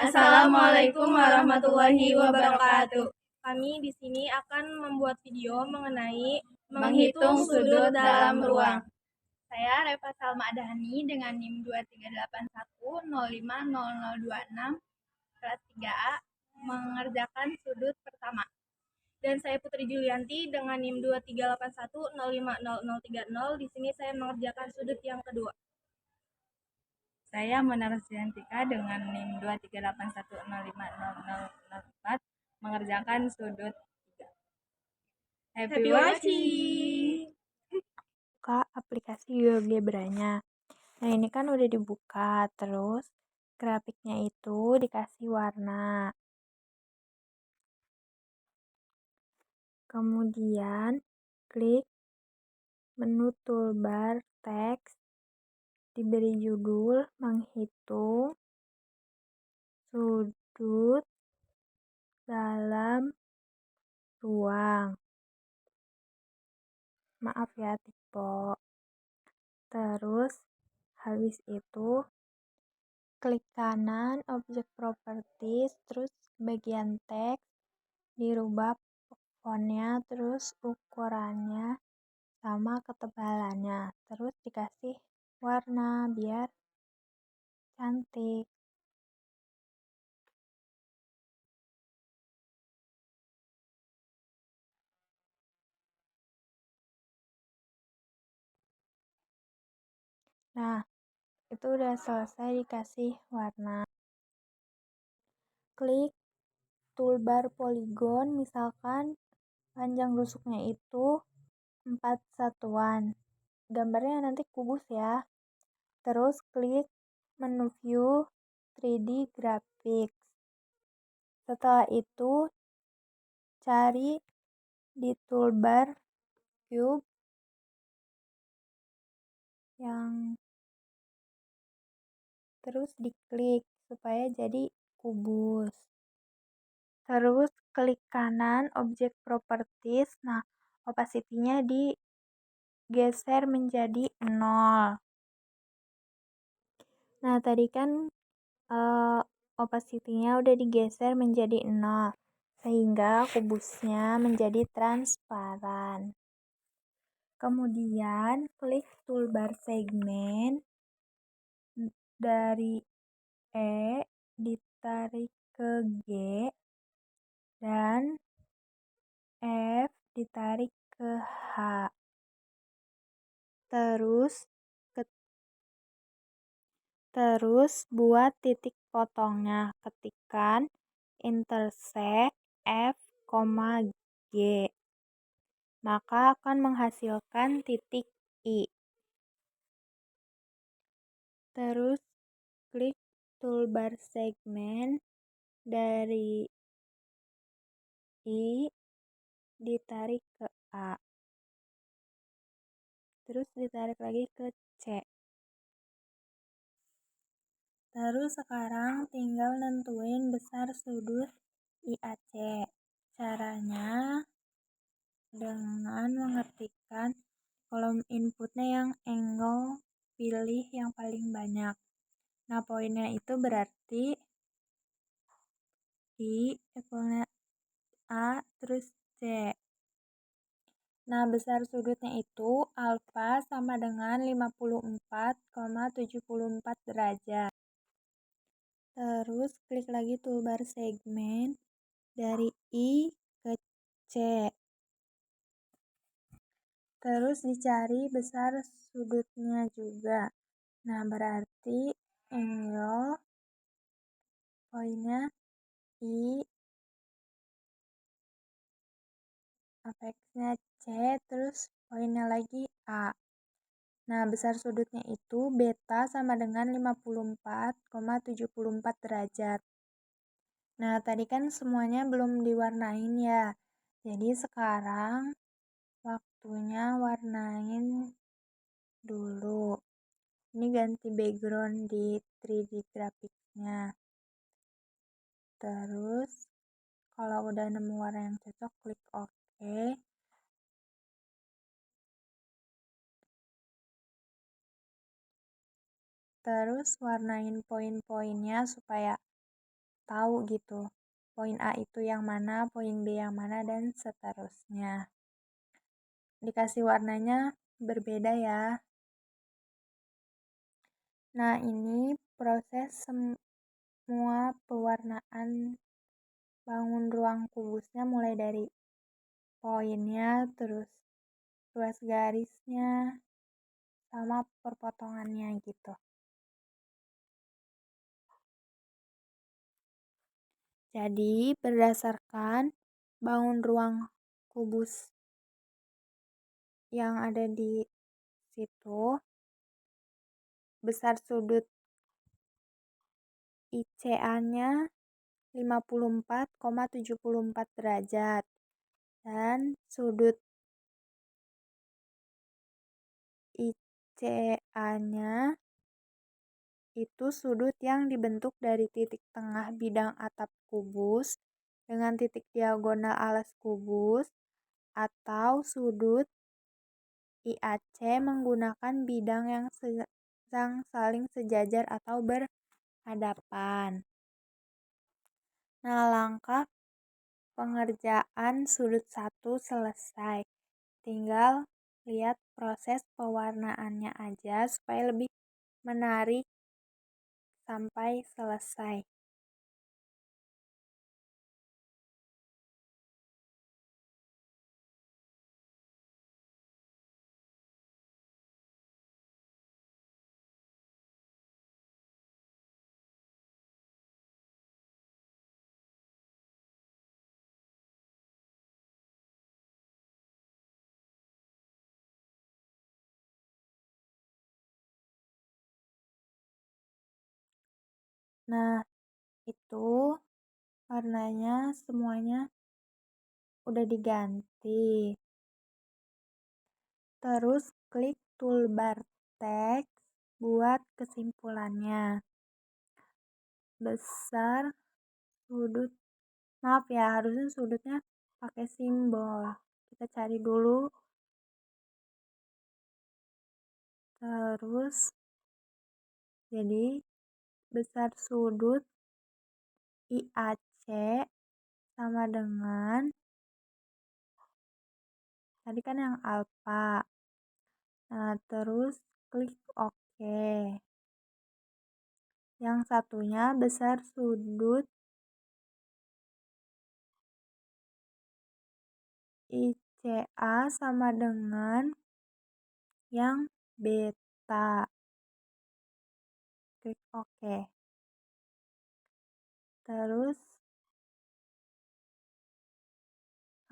Assalamualaikum warahmatullahi wabarakatuh. Kami di sini akan membuat video mengenai Menghitung sudut dalam ruang. Saya Reva Salma Adhani dengan NIM 2381050026 kelas 3A mengerjakan sudut pertama. Dan saya Putri Julianti dengan NIM 2381050030. Di sini saya mengerjakan sudut yang kedua. Saya Mona Rusdiantika dengan NIM 2381050004 mengerjakan sudut 3. Happy watching! Buka aplikasi GeoGebra-nya. Nah, ini kan udah dibuka, terus grafiknya itu dikasih warna. Kemudian klik menu toolbar teks, diberi judul menghitung sudut dalam ruang. Maaf ya, typo. Terus habis itu klik kanan objek properties, terus bagian teks dirubah fontnya, terus ukurannya sama ketebalannya, terus dikasih warna biar cantik. Nah, itu udah selesai dikasih warna. Klik toolbar poligon, misalkan panjang rusuknya itu 4 satuan. Gambarnya nanti kubus ya. Terus klik menu view 3D graphics. Setelah itu cari di toolbar cube yang terus diklik supaya jadi kubus. Terus klik kanan objek properties. Nah, opacity-nya digeser menjadi 0. Nah, tadi kan opacity-nya udah digeser menjadi 0, sehingga kubusnya menjadi transparan. Kemudian klik toolbar segmen, dari E ditarik ke G dan F ditarik ke H. Terus buat titik potongnya, ketikkan intersect F, G. Maka akan menghasilkan titik I. Terus klik toolbar segmen, dari I ditarik ke A. Terus ditarik lagi ke C. Terus sekarang tinggal nentuin besar sudut IAC. Caranya dengan mengetikkan kolom inputnya yang angle, pilih yang paling banyak. Nah, poinnya itu berarti I equalnya A terus C. Nah, besar sudutnya itu alfa sama dengan 54,74 derajat. Terus klik lagi toolbar segmen, dari I ke C. Terus dicari besar sudutnya juga. Nah, berarti angle poinnya I, apexnya C, terus poinnya lagi A. Nah, besar sudutnya itu beta sama dengan 54,74 derajat. Nah, tadi kan semuanya belum diwarnain ya. Jadi sekarang waktunya warnain dulu. Ini ganti background di 3D graphics-nya. Terus kalau udah nemu warna yang cocok, klik OK. Terus warnain poin-poinnya supaya tahu gitu. Poin A itu yang mana, poin B yang mana, dan seterusnya. Dikasih warnanya berbeda ya. Nah, ini proses semua pewarnaan bangun ruang kubusnya mulai dari poinnya, terus ruas garisnya, sama perpotongannya gitu. Jadi, berdasarkan bangun ruang kubus yang ada di situ, besar sudut ICA-nya 54,74 derajat dan sudut ICA-nya itu sudut yang dibentuk dari titik tengah bidang atap kubus dengan titik diagonal alas kubus, atau sudut IAC menggunakan bidang yang saling sejajar atau berhadapan. Nah, langkah pengerjaan sudut 1 selesai. Tinggal lihat proses pewarnaannya aja supaya lebih menarik sampai selesai. Nah, itu warnanya semuanya udah diganti. Terus klik toolbar teks buat kesimpulannya. Besar sudut, maaf ya, harusnya sudutnya pakai simbol. Kita cari dulu. Terus jadi besar sudut IAC sama dengan tadi kan yang alfa. Nah, terus klik OK. Yang satunya besar sudut ICA sama dengan yang beta. Klik OK. Terus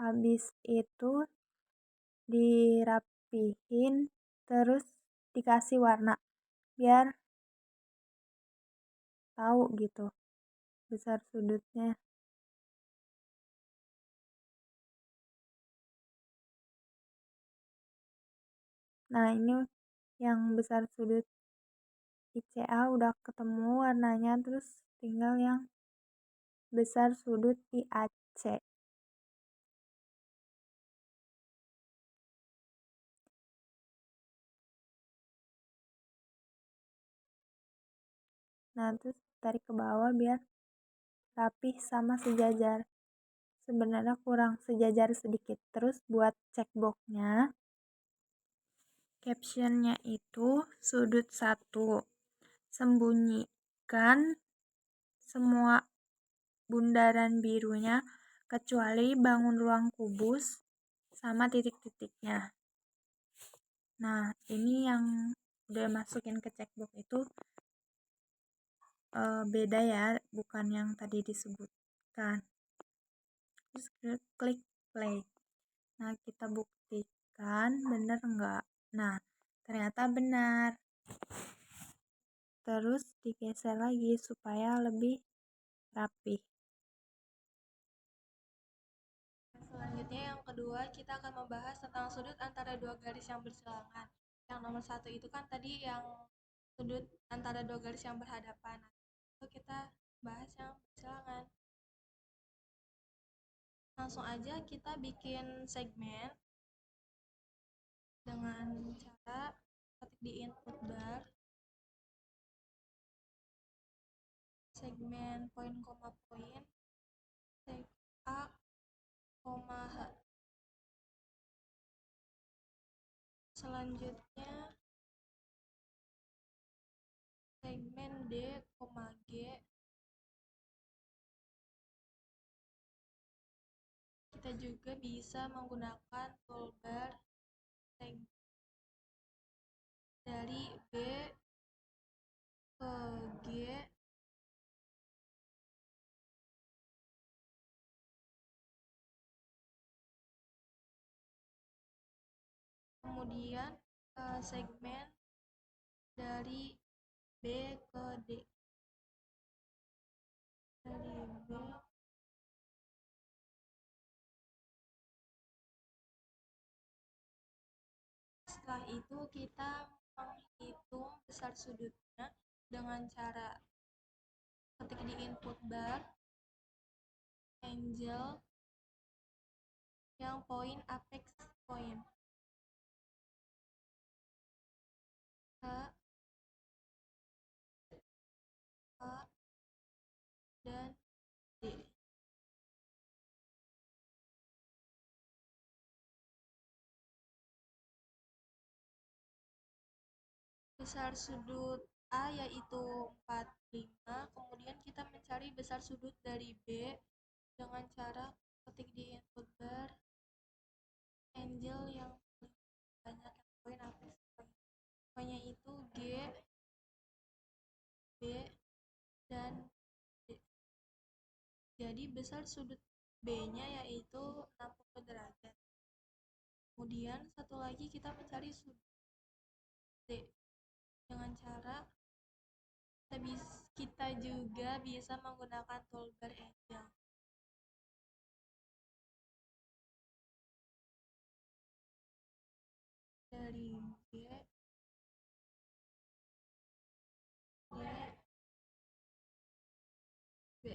habis itu dirapihin, terus dikasih warna biar tahu gitu besar sudutnya. Nah, ini yang besar sudut ICA udah ketemu warnanya, terus tinggal yang besar sudut IAC. Nah, terus tarik ke bawah biar rapih sama sejajar. Sebenarnya kurang sejajar sedikit. Terus buat checkboxnya, captionnya itu sudut 1. Sembunyikan semua bundaran birunya kecuali bangun ruang kubus sama titik-titiknya. Nah, ini yang udah masukin ke checkbox itu beda ya, bukan yang tadi disebutkan. Terus klik play. Nah, kita buktikan bener enggak. Nah, ternyata benar. Terus digeser lagi supaya lebih rapi. Selanjutnya yang kedua, kita akan membahas tentang sudut antara dua garis yang bersilangan. Yang nomor 1 itu kan tadi yang sudut antara dua garis yang berhadapan. Itu kita bahas yang bersilangan. Langsung aja kita bikin segmen dengan cara ketik di input bar segmen poin koma Selanjutnya segmen D, G. Kita juga bisa menggunakan toolbar dari B ke G, kemudian segmen dari B ke D, dari B. Setelah itu kita menghitung besar sudutnya dengan cara ketik di input bar angle yang point apex point A, dan D. Besar sudut A yaitu 45, kemudian kita mencari besar sudut dari B dengan cara ketik di input bar angle yang banyak poin apex point. Poinnya itu G, B, dan D. Jadi besar sudut B-nya yaitu 60 derajat. Kemudian satu lagi kita mencari sudut D dengan cara kita juga bisa menggunakan toolbar angle. Dari G, B.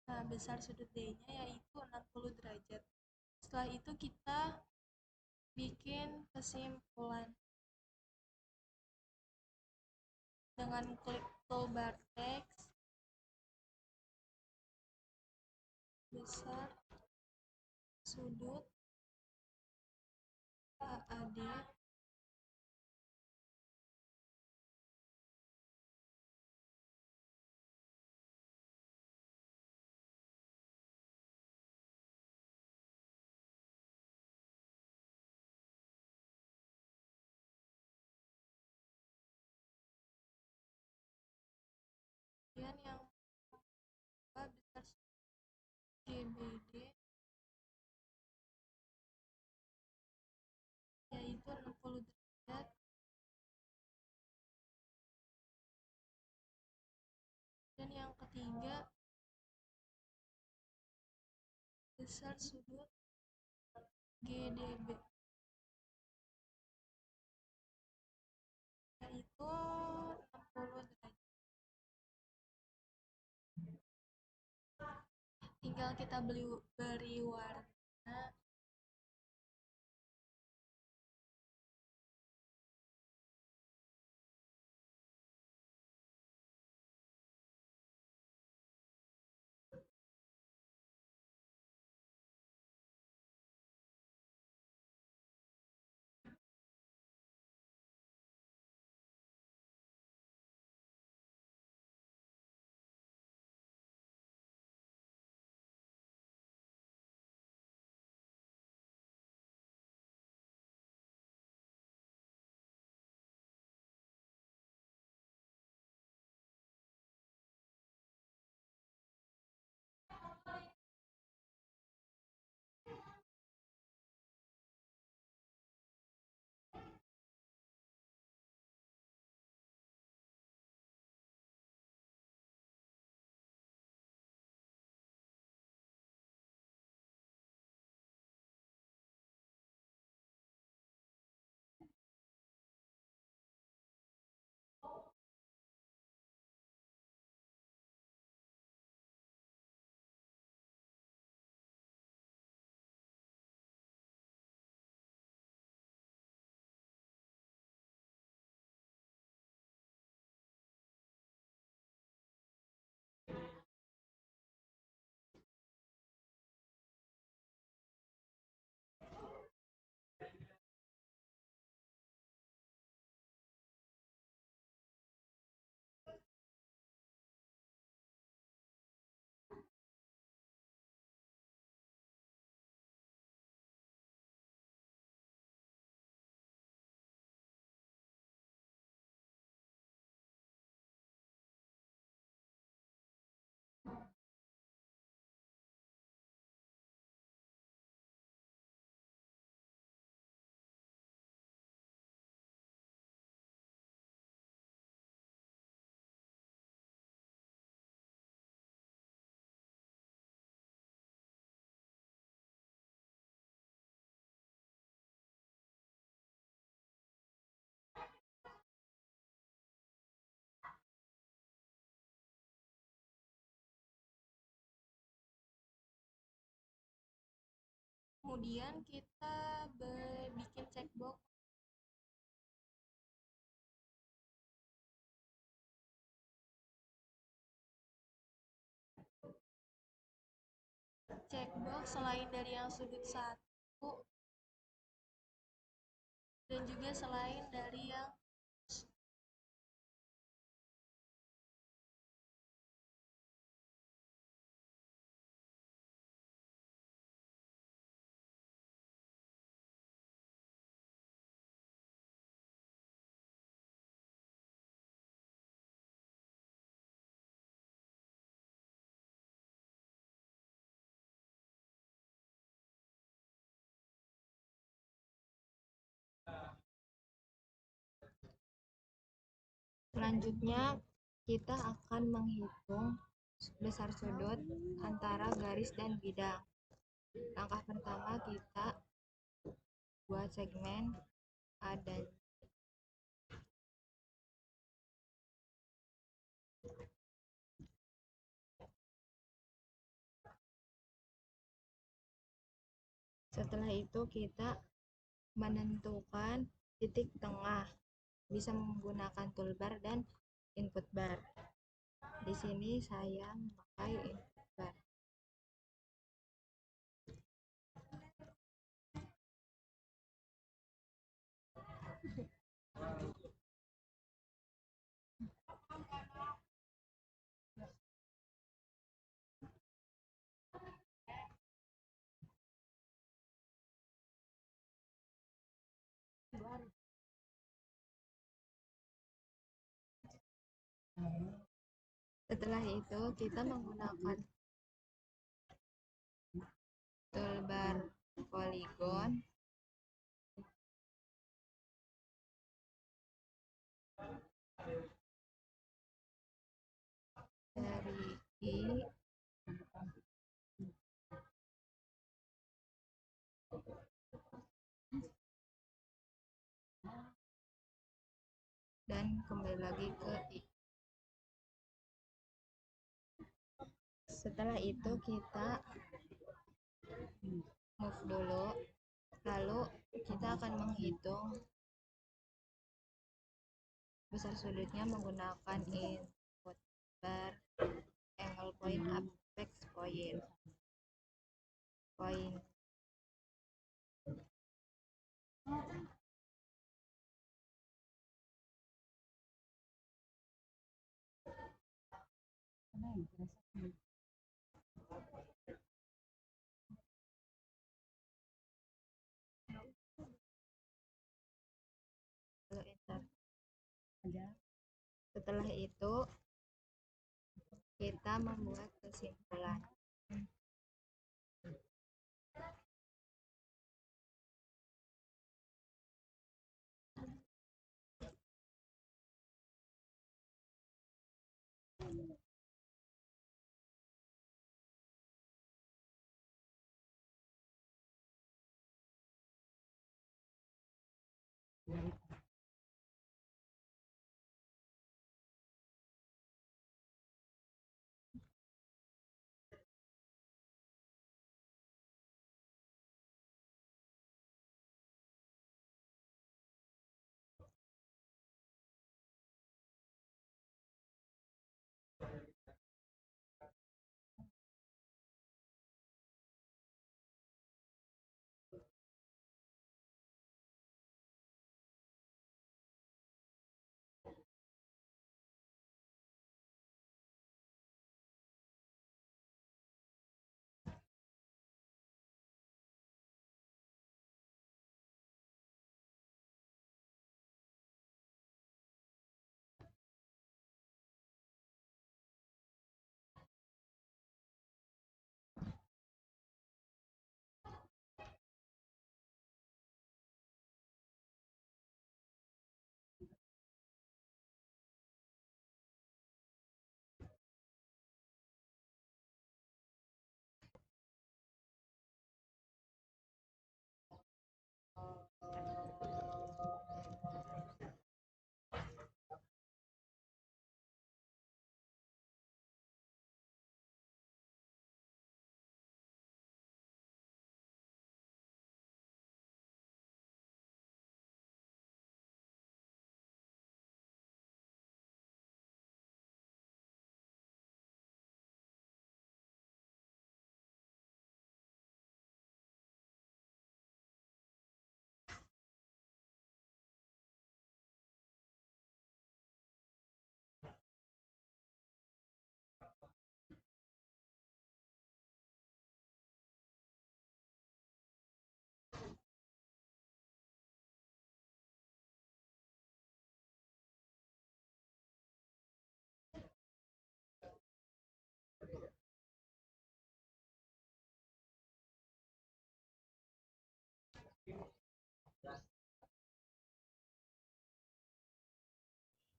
Nah, besar sudut D-nya yaitu 60 derajat. Setelah itu kita bikin kesimpulan. Dengan klik toolbar text, besar sudut AAD kemudian yang besar GBD yaitu 60 derajat, dan yang ketiga besar sudut GDB yaitu 60 derajat. Tinggal kita beri warna Kemudian kita bikin checkbox. Checkbox selain dari yang sudut 1 dan juga selain dari yang Selanjutnya, kita akan menghitung besar sudut antara garis dan bidang. Langkah pertama, kita buat segmen A dan B. Setelah itu, kita menentukan titik tengah, bisa menggunakan toolbar dan input bar. Di sini saya memakai input bar. Setelah itu, kita menggunakan toolbar poligon dari I dan kembali lagi ke I. Setelah itu kita move dulu, lalu kita akan menghitung besar sudutnya menggunakan input bar, angle point, apex point. Lalu enter. Setelah itu kita membuat kesimpulan.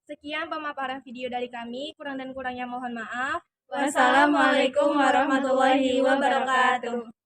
Sekian pemaparan video dari kami, kurang dan kurangnya mohon maaf. Wassalamualaikum warahmatullahi wabarakatuh.